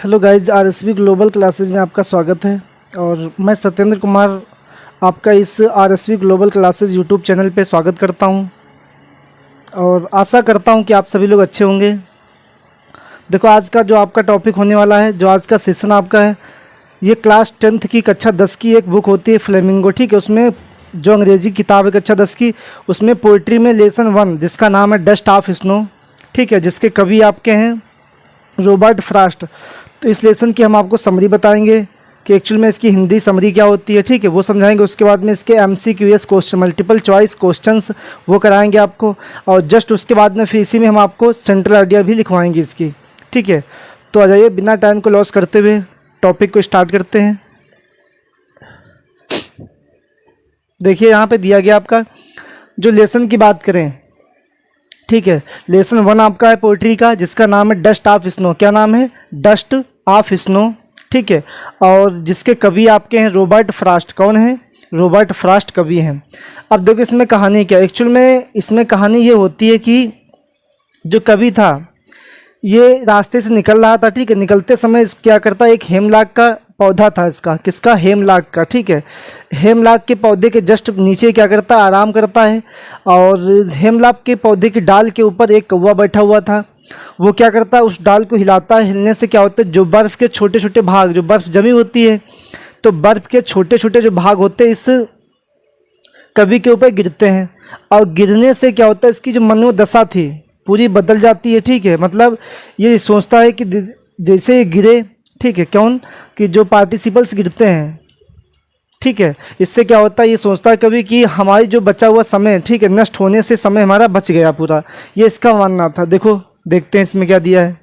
Hello guys, RSV global classes में आपका स्वागत है। और मैं सत्येंद्र कुमार आपका इस RSV global classes YouTube channel पे स्वागत करता हूं और आशा करता हूं कि आप सभी लोग अच्छे होंगे। देखो, आज का जो आपका टॉपिक होने वाला है, जो आज का सेशन आपका है, ये क्लास 10th की कक्षा 10 की एक बुक होती है फ्लेमिंगो। ठीक है, उसमें जो अंग्रेजी किताब है कक्षा 10 की, उसमें पोइट्री में लेसन 1 जिसका नाम है डस्ट ऑफ स्नो। ठीक है, जिसके कवि आपके हैं रॉबर्ट फ्रॉस्ट। तो इस लेसन की हम आपको समरी बताएंगे कि एक्चुअल में इसकी हिंदी समरी क्या होती है। ठीक है, वो समझाएंगे। उसके बाद में इसके MCQS question, multiple choice questions, वो कराएंगे आपको। और जस्ट उसके बाद में फिर इसी में हम आपको सेंट्रल आइडिया भी लिखवाएंगे इसकी। ठीक है, तो आ जाइए, बिना टाइम को लॉस करते हुए टॉपिक को स्टार्ट करते हैं। देखिए, यहाँ पे दिया गया आपका जो लेसन की बात करें। ठीक है, लेसन 1 आपका है पोइट्री का, जिसका नाम है डस्ट ऑफ स्नो। क्या नाम है? Dust of snow. ठीक है, और जिसके कवि आपके हैं रॉबर्ट फ्रॉस्ट। कौन है? रॉबर्ट फ्रॉस्ट कवि हैं। अब देखो, इसमें कहानी क्या है। एक्चुअल में इसमें कहानी ये होती है कि जो कवि था ये रास्ते से निकल रहा था। ठीक है, निकलते समय क्या करता है, एक हेमलाक का पौधा था इसका। किसका? हेमलाक का। ठीक है, हेमलाक के पौधे के जस्ट नीचे क्या करता है, आराम करता है। और हेमलाक के पौधे की डाल के ऊपर एक कौवा बैठा हुआ था। वो क्या करता है, उस डाल को हिलाता है। हिलने से क्या होता है, जो बर्फ़ के छोटे छोटे भाग, जो बर्फ़ जमी होती है, तो बर्फ़ के छोटे छोटे जो भाग होते हैं इस कवि के ऊपर गिरते हैं। और गिरने से क्या होता है, इसकी जो मनोदशा थी पूरी बदल जाती है। ठीक है, मतलब ये सोचता है कि जैसे ये गिरे, ठीक है, कौन कि जो पार्टिसिपल्स गिरते हैं, ठीक है, इससे क्या होता है, ये सोचता है कभी कि हमारी जो बचा हुआ समय, ठीक है, नष्ट होने से समय हमारा बच गया पूरा। ये इसका मानना था। देखो, देखते हैं इसमें क्या दिया है।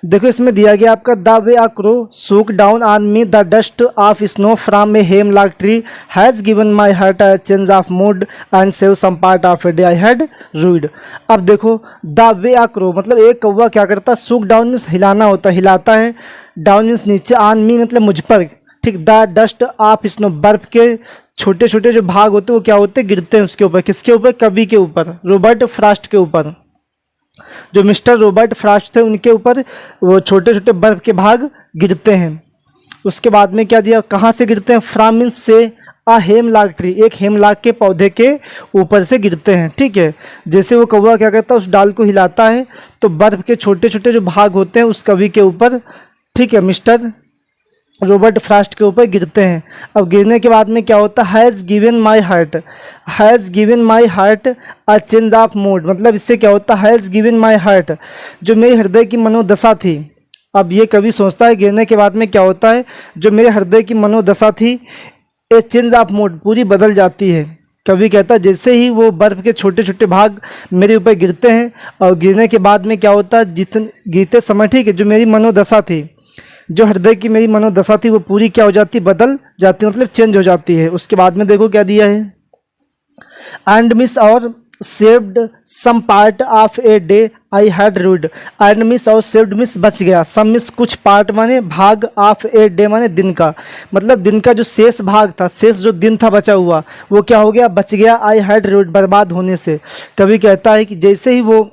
देखो, इसमें दिया गया आपका the way a crow shook down on me the dust of snow from a hemlock tree has given my heart a change of mood and save some part of a day I had rued. अब देखो, the way a crow मतलब एक कौवा क्या करता है, सोक down means हिलाना होता है, हिलाता है। डाउन मीन्स नीचे, ऑन मी मतलब मुझ पर। ठीक, द डस्ट ऑफ स्नो बर्फ के छोटे छोटे जो भाग होते हैं वो क्या होते हैं, गिरते हैं उसके ऊपर। किसके ऊपर? कवि के ऊपर, रॉबर्ट फ्रॉस्ट के ऊपर। जो मिस्टर रॉबर्ट फ्रॉस्ट थे उनके ऊपर वो छोटे छोटे बर्फ के भाग गिरते हैं। उसके बाद में क्या दिया, कहाँ से गिरते हैं? फ्रॉम मीन्स से, अ हेमलॉक ट्री एक हेमलॉक के पौधे के ऊपर से गिरते हैं। ठीक है, जैसे वो कौवा क्या करता है, उस डाल को हिलाता है तो बर्फ के छोटे छोटे जो भाग होते हैं उस कवि के ऊपर, ठीक है, मिस्टर रॉबर्ट फ्रॉस्ट के ऊपर गिरते हैं। अब गिरने के बाद में क्या होता है, has given my heart, has given my heart a change of mood. मतलब इससे क्या होता है, हैज़ गिवन माई हार्ट, जो मेरे हृदय की मनोदशा थी। अब ये कवि सोचता है गिरने के बाद में क्या होता है, जो मेरे हृदय की मनोदशा थी, ए चेंज ऑफ मूड पूरी बदल जाती है। कवि कहता है जैसे ही वो बर्फ़ के छोटे छोटे भाग मेरे ऊपर गिरते हैं और गिरने के बाद में क्या होता है, गिरते समय, ठीक है, जो मेरी मनोदशा थी, जो हृदय की मेरी मनोदशा थी, वो पूरी क्या हो जाती, बदल जाती, मतलब चेंज हो जाती है। उसके बाद में देखो क्या दिया है, एंड मिस और saved some part of a day I had rued. And miss और सेव्ड मिस बच गया, सम मिस कुछ, पार्ट माने भाग, ऑफ ए डे माने दिन का, मतलब दिन का जो शेष भाग था, शेष जो दिन था बचा हुआ, वो क्या हो गया, बच गया। आई हैड रूड बर्बाद होने से। कवि कहता है कि जैसे ही वो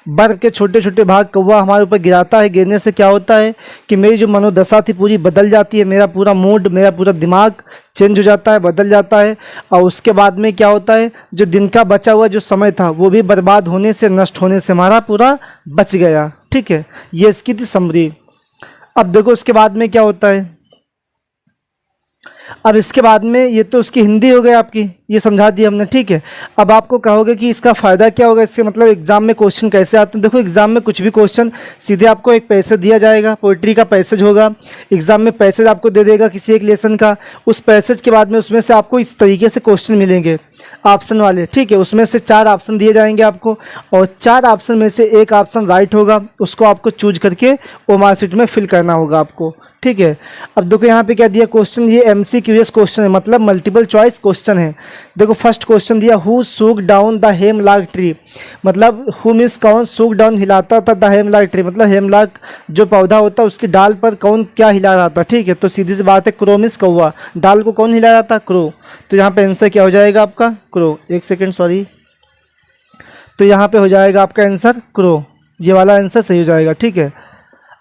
बर्फ के छोटे छोटे भाग कौवा हमारे ऊपर गिराता है, गिरने से क्या होता है कि मेरी जो मनोदशा थी पूरी बदल जाती है, मेरा पूरा मूड, मेरा पूरा दिमाग चेंज हो जाता है, बदल जाता है। और उसके बाद में क्या होता है, जो दिन का बचा हुआ जो समय था वो भी बर्बाद होने से, नष्ट होने से हमारा पूरा बच गया। ठीक है, ये इसकी थी समरी। अब देखो उसके बाद में क्या होता है। अब इसके बाद में ये तो उसकी हिंदी हो गई आपकी, ये समझा दी हमने। ठीक है, अब आपको कहोगे कि इसका फ़ायदा क्या होगा, इसके मतलब एग्जाम में क्वेश्चन कैसे आते हैं। देखो, एग्जाम में कुछ भी क्वेश्चन सीधे आपको एक पैसेज दिया जाएगा, पोइट्री का पैसेज होगा। एग्जाम में पैसेज आपको दे देगा किसी एक लेसन का। उस पैसेज के बाद में उसमें से आपको इस तरीके से क्वेश्चन मिलेंगे ऑप्शन वाले। ठीक है, उसमें से 4 ऑप्शन दिए जाएंगे आपको, और 4 ऑप्शन में से एक ऑप्शन राइट होगा, उसको आपको चूज करके वो मार्कशीट में फिल करना होगा आपको। ठीक है, अब देखो यहाँ पे क्या दिया क्वेश्चन, ये MCQS क्वेश्चन है, मतलब मल्टीपल चॉइस क्वेश्चन है। देखो, फर्स्ट क्वेश्चन दिया, who shook down the hemlock tree, मतलब हु मीन्स कौन, सूक डाउन हिलाता था, द हेमलॉक ट्री मतलब हेमलॉक जो पौधा होता है उसकी डाल पर कौन क्या हिला रहा था। ठीक है, तो सीधी सी बात है, क्रो मीन्स कौवा, डाल को कौन हिला रहा था, क्रो। तो यहाँ पे आंसर क्या हो जाएगा आपका, क्रो। एक सेकेंड, सॉरी, तो यहाँ पे हो जाएगा आपका आंसर क्रो, ये वाला आंसर सही हो जाएगा। ठीक है,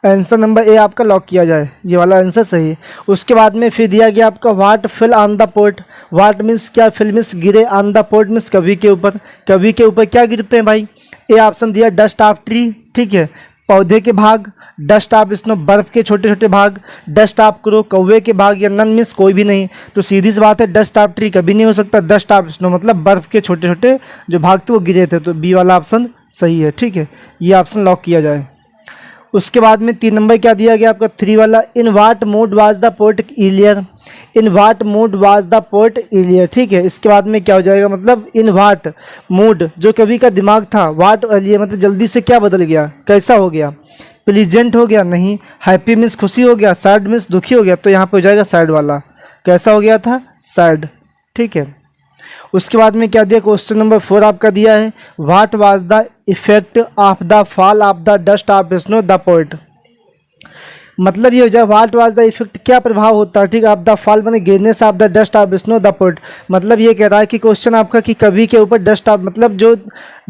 आंसर नंबर ए आपका लॉक किया जाए, ये वाला आंसर सही है। उसके बाद में फिर दिया गया आपका what fell on the pot. What means क्या, फिल मीन्स गिरे, ऑन द पोट मीन्स कभी के ऊपर। कभी के ऊपर क्या गिरते हैं भाई? ए ऑप्शन दिया डस्ट ऑफ ट्री, ठीक है, पौधे के भाग, डस्ट ऑफ स्नो बर्फ के छोटे छोटे भाग, डस्ट ऑफ क्रो कौवे के भाग, या नन मीन्स कोई भी नहीं। तो सीधी सी बात है, डस्ट ऑफ ट्री कभी नहीं हो सकता, डस्ट ऑफ स्नो मतलब बर्फ के छोटे छोटे जो भाग थे वो गिरे थे, तो बी वाला ऑप्शन सही है, ठीक है, ये ऑप्शन लॉक किया जाए। उसके बाद में 3 नंबर क्या दिया गया आपका 3 वाला, in what mode was the poet earlier. In what mode was the poet earlier, ठीक है। इसके बाद में क्या हो जाएगा, मतलब इन वाट मूड जो कवि का दिमाग था, वाट इलियर मतलब जल्दी से क्या बदल गया, कैसा हो गया, प्लीजेंट हो गया, नहीं, हैप्पी मीन्स खुशी हो गया, सैड मीन्स दुखी हो गया, तो यहाँ पे हो जाएगा सैड वाला, कैसा हो गया था, सैड, ठीक है। उसके बाद में क्या दिया, क्वेश्चन नंबर 4 आपका दिया है, what was the effect of the fall of the dust of snow the poet. मतलब ये हो जाए, व्हाट वाज द इफेक्ट, क्या प्रभाव होता है, ठीक है, ऑफ द फॉल मैंने गिरने से of the dust of snow the poet. मतलब ये कह रहा है कि क्वेश्चन आपका कि कवि के ऊपर डस्ट ऑफ मतलब जो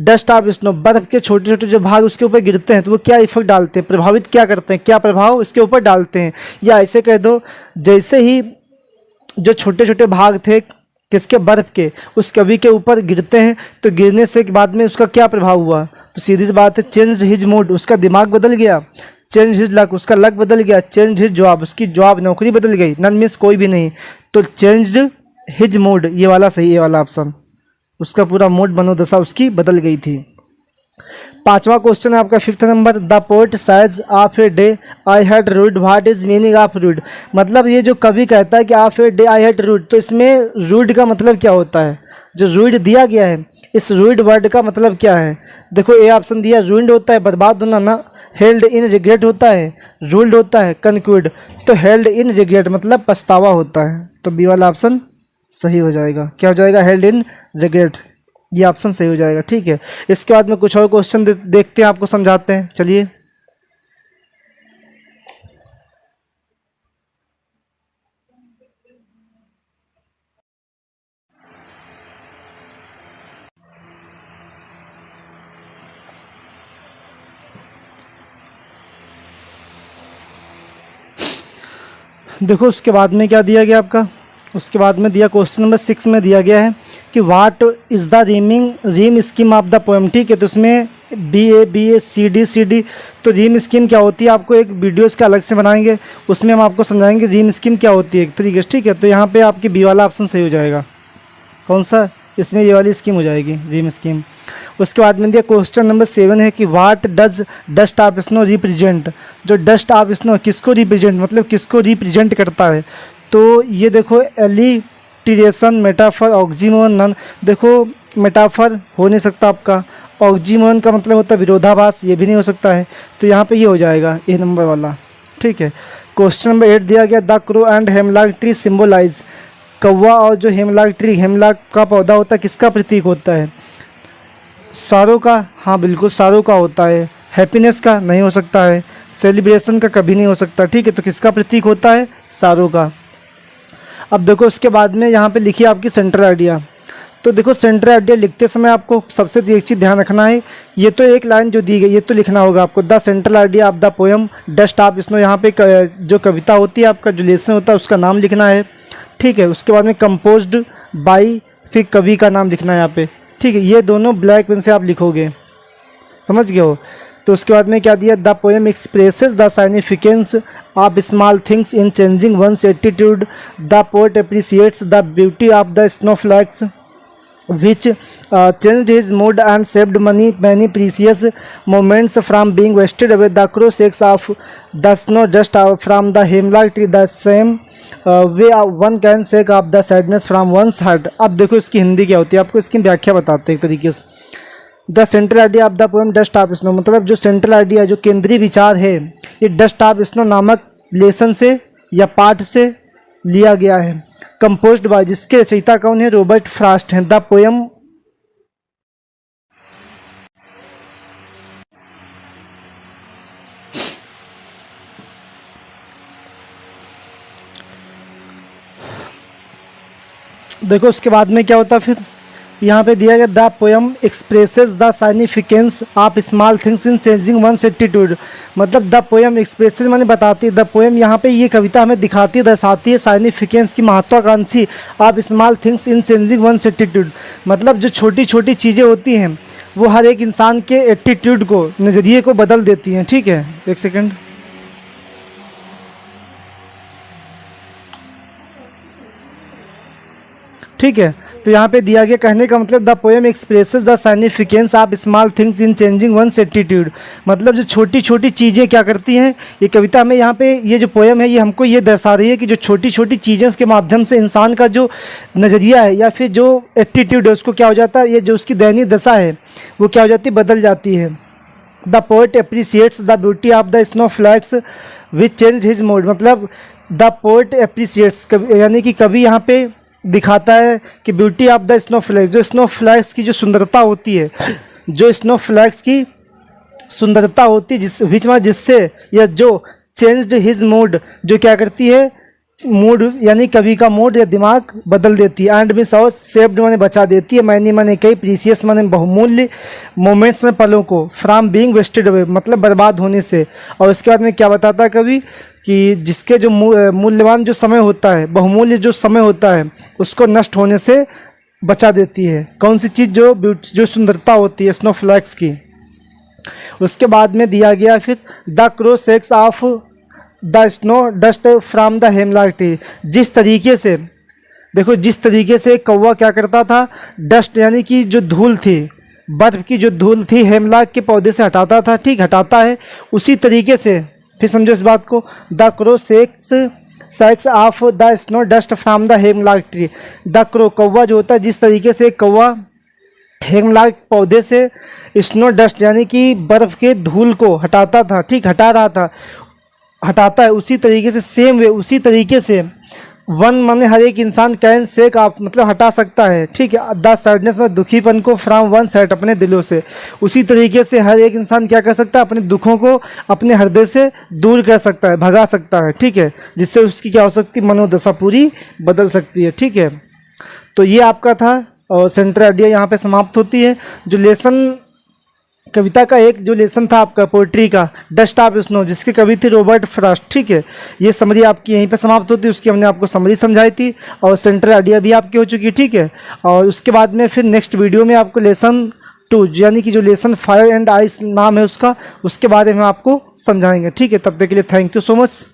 डस्ट ऑफ स्नो बर्फ के छोटे छोटे जो भाग उसके ऊपर गिरते हैं तो वो क्या इफेक्ट डालते हैं, प्रभावित क्या करते हैं, क्या प्रभाव उसके ऊपर डालते हैं। या ऐसे कह दो, जैसे ही जो छोटे छोटे भाग थे किसके, बर्फ के, उस कवि के ऊपर गिरते हैं तो गिरने से के बाद में उसका क्या प्रभाव हुआ, तो सीधी सी बात है, चेंज हिज मूड, उसका दिमाग बदल गया, चेंज हिज लक, उसका लक बदल गया, चेंज हिज जॉब, उसकी जॉब नौकरी बदल गई, नन मीन्स कोई भी नहीं, तो चेंज्ड हिज मूड, ये वाला सही, ये वाला ऑप्शन, उसका पूरा मूड मनोदशा उसकी बदल गई थी। 5वां क्वेश्चन है आपका 5th number, the poet says of a day I had rued, what is meaning of rued. मतलब ये जो कवि कहता है कि of a day I had rued, तो इसमें रूड का मतलब क्या होता है, जो रूड दिया गया है इस रूड वर्ड का मतलब क्या है। देखो ए ऑप्शन दिया, रूइंड होता है बर्बाद होना ना, हेल्ड इन रिग्रेट होता है, रूल्ड होता है कंक्यूड, तो हेल्ड इन रिग्रेट मतलब पछतावा होता है, तो बी वाला ऑप्शन सही हो जाएगा, क्या हो जाएगा, हेल्ड इन रिग्रेट, ये ऑप्शन सही हो जाएगा, ठीक है। इसके बाद में कुछ और क्वेश्चन देखते हैं, आपको समझाते हैं, चलिए। देखो उसके बाद में क्या दिया गया आपका, उसके बाद में दिया क्वेश्चन नंबर 6 में दिया गया है कि what is the rhyme scheme of the poem, ठीक है। तो उसमें बी ए सी डी, तो रीम स्कीम क्या होती है, आपको एक वीडियो इसका अलग से बनाएंगे, उसमें हम आपको समझाएंगे रीम स्कीम क्या होती है एक तरीके से, ठीक है। तो यहाँ पे आपकी बी वाला ऑप्शन सही हो जाएगा, कौन सा, इसमें ये वाली स्कीम हो जाएगी, रीम स्कीम। उसके बाद में दिया क्वेश्चन नंबर 7 है कि what does dust of snow represent. जो डस्ट ऑफ स्नो किसको रिप्रेजेंट मतलब किसको रिप्रेजेंट करता है, तो ये देखो एलिट्रेशन, मेटाफर, ऑक्सीमोरन, नन। देखो मेटाफर हो नहीं सकता आपका, ऑक्सीमोरन का मतलब होता है विरोधाभास, ये भी नहीं हो सकता है, तो यहाँ पे ये हो जाएगा ए नंबर वाला, ठीक है। क्वेश्चन नंबर 8 दिया गया, the crow and hemlock tree symbolise. कौवा और जो हेमलॉक ट्री, हेमलॉक का पौधा होता है, किसका प्रतीक होता है, सारों का, हाँ बिल्कुल सारों का होता है। हैप्पीनेस का नहीं हो सकता है, सेलिब्रेशन का कभी नहीं हो सकता, ठीक है। तो किसका प्रतीक होता है, सारों का। अब देखो उसके बाद में यहाँ पे लिखिए आपकी सेंट्रल आइडिया। तो देखो सेंट्रल आइडिया लिखते समय आपको सबसे एक चीज़ ध्यान रखना है, ये तो एक लाइन जो दी गई ये तो लिखना होगा आपको, the central idea of the poem dust of snow. यहाँ पे जो कविता होती है आपका जो लेसन होता है उसका नाम लिखना है, ठीक है। उसके बाद में कंपोज्ड बाई, फिर कवि का नाम लिखना है यहाँ पे, ठीक है। ये दोनों ब्लैक पेन से आप लिखोगे, समझ गए हो। तो उसके बाद में क्या दिया, the poem expresses the significance of small things in changing one's attitude, the poet appreciates the beauty of the snowflakes which changed his mood and saved many precious moments from being wasted away. The crow shakes off the snow dust from the hemlock tree the same way one can shake off the sadness from one's heart. अब देखो इसकी हिंदी क्या होती है, आपको इसकी व्याख्या बताते हैं एक तरीके से। The central idea of the poem dust of snow, मतलब जो सेंट्रल आइडिया जो केंद्रीय विचार है ये डस्ट ऑफ स्नो नामक लेसन से या पाठ से लिया गया है। कंपोज्ड बाय, जिसके रचयिता कौन है, रॉबर्ट फ्रॉस्ट हैं। द पोएम देखो उसके बाद में क्या होता है फिर, यहाँ पे दिया गया the poem expresses the significance of small things in changing one's attitude. मतलब द पोएम एक्सप्रेसेस माने बताती है, द पोएम यहाँ पे ये कविता हमें दिखाती है, दर्शाती है साइनिफिकेंस की महत्वाकांक्षी of small things in changing one's attitude. मतलब जो छोटी छोटी चीज़ें होती हैं वो हर एक इंसान के एटीट्यूड को, नज़रिए को बदल देती हैं। ठीक है, एक सेकेंड। ठीक है, तो यहाँ पे दिया गया, कहने का मतलब the poem expresses the significance of small things in changing one's attitude. मतलब जो छोटी छोटी चीज़ें क्या करती हैं, ये कविता में यहाँ पे ये जो पोएम है ये हमको ये दर्शा रही है कि जो छोटी छोटी चीज़ें के माध्यम से इंसान का जो नज़रिया है या फिर जो एटीट्यूड है उसको क्या हो जाता है, ये जो उसकी दयनीय दशा है वो क्या हो जाती है, बदल जाती है। The poet appreciates the beauty of the snowflakes which change his mood. मतलब द पोएट अप्रिसिएट्स, यानी कि कवि यहाँ पे दिखाता है कि beauty of the snowflakes, जो स्नो फ्लैग्स की जो सुंदरता होती है, जो स्नो फ्लैग्स की सुंदरता होती है जिससे या जो चेंज्ड हिज मूड, जो क्या करती है, मूड यानी कवि का मूड या दिमाग बदल देती है। एंड मिस आउट सेव्ड माने बचा देती है, मैनी माने कई, प्रीसियस माने बहुमूल्य, मोमेंट्स में पलों को, फ्रॉम बीइंग वेस्टेड अवे मतलब बर्बाद होने से। और उसके बाद में क्या बताता है कवि कि जिसके जो मूल्यवान जो समय होता है, बहुमूल्य जो समय होता है उसको नष्ट होने से बचा देती है। कौन सी चीज़, जो सुंदरता होती है स्नो फ्लैग्स की। उसके बाद में दिया गया फिर the crow sex of the snow dust from the hemlock tree. जिस तरीके से, देखो जिस तरीके से कौवा क्या करता था, डस्ट यानी कि जो धूल थी, बर्फ की जो धूल थी हेमलॉक के पौधे से हटाता था, ठीक हटाता है, उसी तरीके से, फिर समझो इस बात को, the crow sex of the snow dust from the hemlock tree. The crow कौवा जो होता है, जिस तरीके से कौवा हेमलॉक पौधे से स्नो डस्ट यानी कि बर्फ के धूल को हटाता था, ठीक हटा रहा था, हटाता है, उसी तरीके से सेम वे, उसी तरीके से वन माने हर एक इंसान कैन सेक आप मतलब हटा सकता है, ठीक है, द सैडनेस में दुखीपन को फ्रॉम वन साइड अपने दिलों से। उसी तरीके से हर एक इंसान क्या कर सकता है, अपने दुखों को अपने हृदय से दूर कर सकता है, भगा सकता है, ठीक है, जिससे उसकी क्या हो सकती है, मनोदशा पूरी बदल सकती है। ठीक है, तो ये आपका था और सेंट्रल आइडिया यहाँ पे समाप्त होती है। जो लेसन कविता का एक जो लेसन था आपका पोइट्री का, डस्ट ऑफ स्नो, जिसके कवि थे रॉबर्ट फ्रॉस्ट। ठीक है, ये समरी आपकी यहीं पे समाप्त होती है, उसकी हमने आपको समरी समझाई थी और सेंट्रल आइडिया भी आपकी हो चुकी है। ठीक है, और उसके बाद में फिर नेक्स्ट वीडियो में आपको लेसन 2 यानी कि जो लेसन फायर एंड आइस नाम है उसका, उसके बारे में आपको समझाएंगे। ठीक है, तब तक के लिए थैंक यू सो मच।